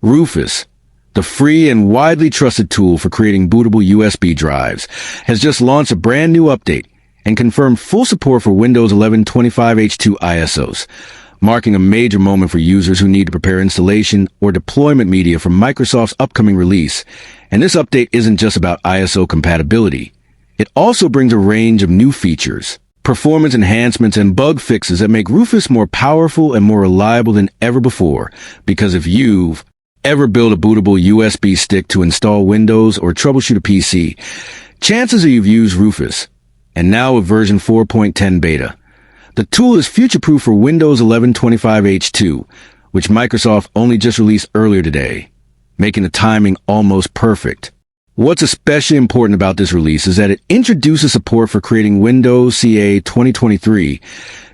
Rufus, the free and widely trusted tool for creating bootable USB drives, has just launched a brand new update and confirmed full support for Windows 11 25H2 ISOs, marking a major moment for users who need to prepare installation or deployment media for Microsoft's upcoming release. And this update isn't just about ISO compatibility. It also brings a range of new features, performance enhancements, and bug fixes that make Rufus more powerful and more reliable than ever before. Because if you've ever built a bootable USB stick to install Windows or troubleshoot a PC, chances are you've used Rufus. And now with version 4.10 beta, the tool is future-proof for Windows 11 25H2, which Microsoft only just released earlier today, making the timing almost perfect. What's especially important about this release is that it introduces support for creating Windows CA 2023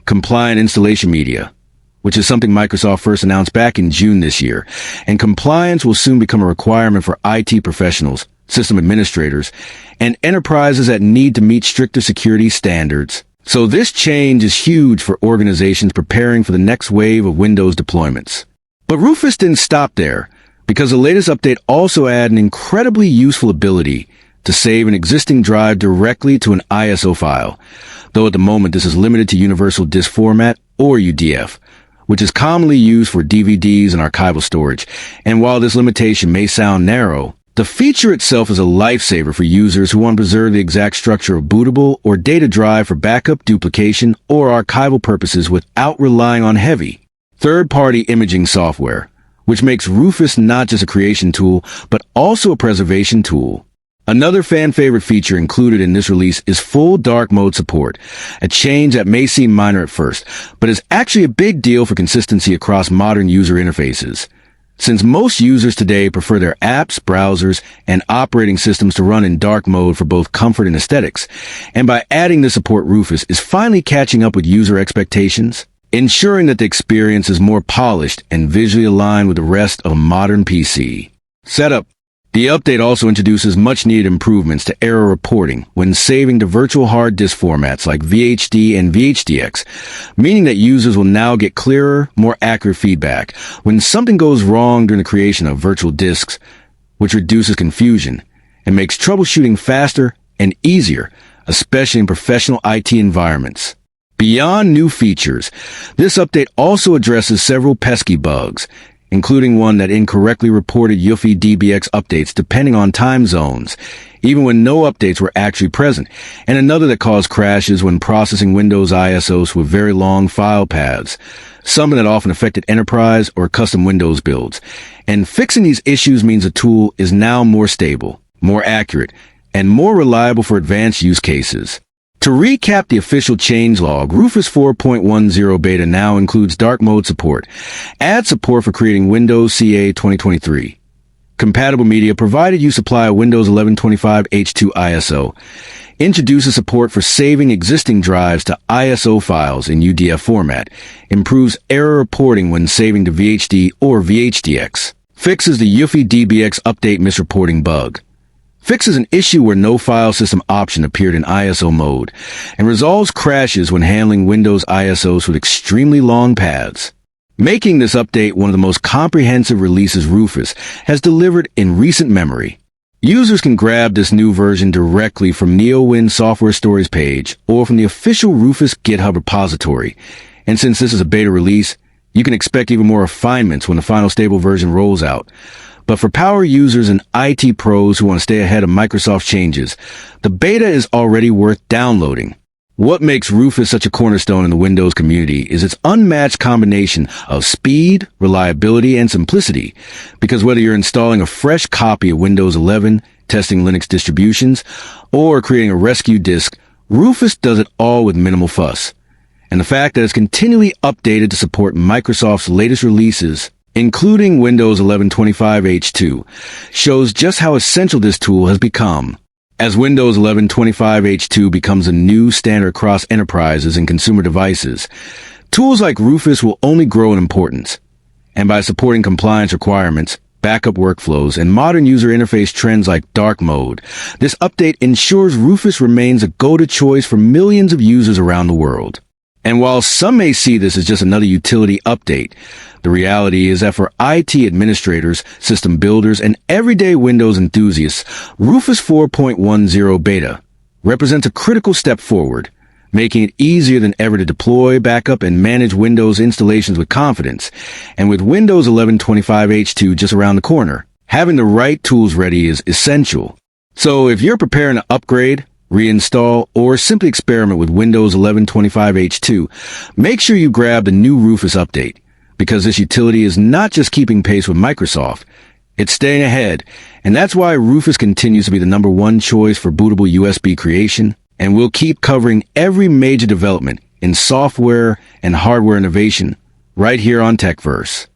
compliant installation media, which is something Microsoft first announced back in June this year, and compliance will soon become a requirement for IT professionals, system administrators, and enterprises that need to meet stricter security standards. So this change is huge for organizations preparing for the next wave of Windows deployments. But Rufus didn't stop there, because the latest update also added an incredibly useful ability to save an existing drive directly to an ISO file, though at the moment this is limited to Universal Disk Format, or UDF, which is commonly used for DVDs and archival storage. And while this limitation may sound narrow, the feature itself is a lifesaver for users who want to preserve the exact structure of bootable or data drive for backup, duplication, or archival purposes without relying on heavy third-party imaging software, which makes Rufus not just a creation tool, but also a preservation tool. Another fan-favorite feature included in this release is full dark mode support, a change that may seem minor at first, but is actually a big deal for consistency across modern user interfaces. Since most users today prefer their apps, browsers, and operating systems to run in dark mode for both comfort and aesthetics, and by adding this support, Rufus is finally catching up with user expectations, ensuring that the experience is more polished and visually aligned with the rest of a modern PC. Setup. The update also introduces much-needed improvements to error reporting when saving to virtual hard disk formats like VHD and VHDX, meaning that users will now get clearer, more accurate feedback when something goes wrong during the creation of virtual disks, which reduces confusion and makes troubleshooting faster and easier, especially in professional IT environments. Beyond new features, this update also addresses several pesky bugs, including one that incorrectly reported UEFI DBX updates depending on time zones, even when no updates were actually present, and another that caused crashes when processing Windows ISOs with very long file paths, something that often affected enterprise or custom Windows builds. And fixing these issues means the tool is now more stable, more accurate, and more reliable for advanced use cases. To recap the official changelog, Rufus 4.10 beta now includes dark mode support, adds support for creating Windows CA 2023, compatible media provided you supply a Windows 11 25H2 ISO, introduces support for saving existing drives to ISO files in UDF format, improves error reporting when saving to VHD or VHDX, fixes the UEFI DBX update misreporting bug, fixes an issue where no file system option appeared in ISO mode, and resolves crashes when handling Windows ISOs with extremely long paths. Making this update one of the most comprehensive releases Rufus has delivered in recent memory. Users can grab this new version directly from NeoWin Software Stories page or from the official Rufus GitHub repository. And since this is a beta release, you can expect even more refinements when the final stable version rolls out. But for power users and IT pros who want to stay ahead of Microsoft changes, the beta is already worth downloading. What makes Rufus such a cornerstone in the Windows community is its unmatched combination of speed, reliability, and simplicity. Because whether you're installing a fresh copy of Windows 11, testing Linux distributions, or creating a rescue disk, Rufus does it all with minimal fuss. And the fact that it's continually updated to support Microsoft's latest releases, including Windows 11 25H2, shows just how essential this tool has become. As Windows 11 25H2 becomes a new standard across enterprises and consumer devices, tools like Rufus will only grow in importance. And by supporting compliance requirements, backup workflows, and modern user interface trends like dark mode, this update ensures Rufus remains a go-to choice for millions of users around the world. And while some may see this as just another utility update, the reality is that for IT administrators, system builders, and everyday Windows enthusiasts, Rufus 4.10 beta represents a critical step forward, making it easier than ever to deploy, backup, and manage Windows installations with confidence. And with Windows 11 25H2 just around the corner, having the right tools ready is essential. So if you're preparing to upgrade, reinstall, or simply experiment with Windows 11 25H2, make sure you grab the new Rufus update, because this utility is not just keeping pace with Microsoft, it's staying ahead. And that's why Rufus continues to be the #1 choice for bootable USB creation, and we'll keep covering every major development in software and hardware innovation right here on TechVerse.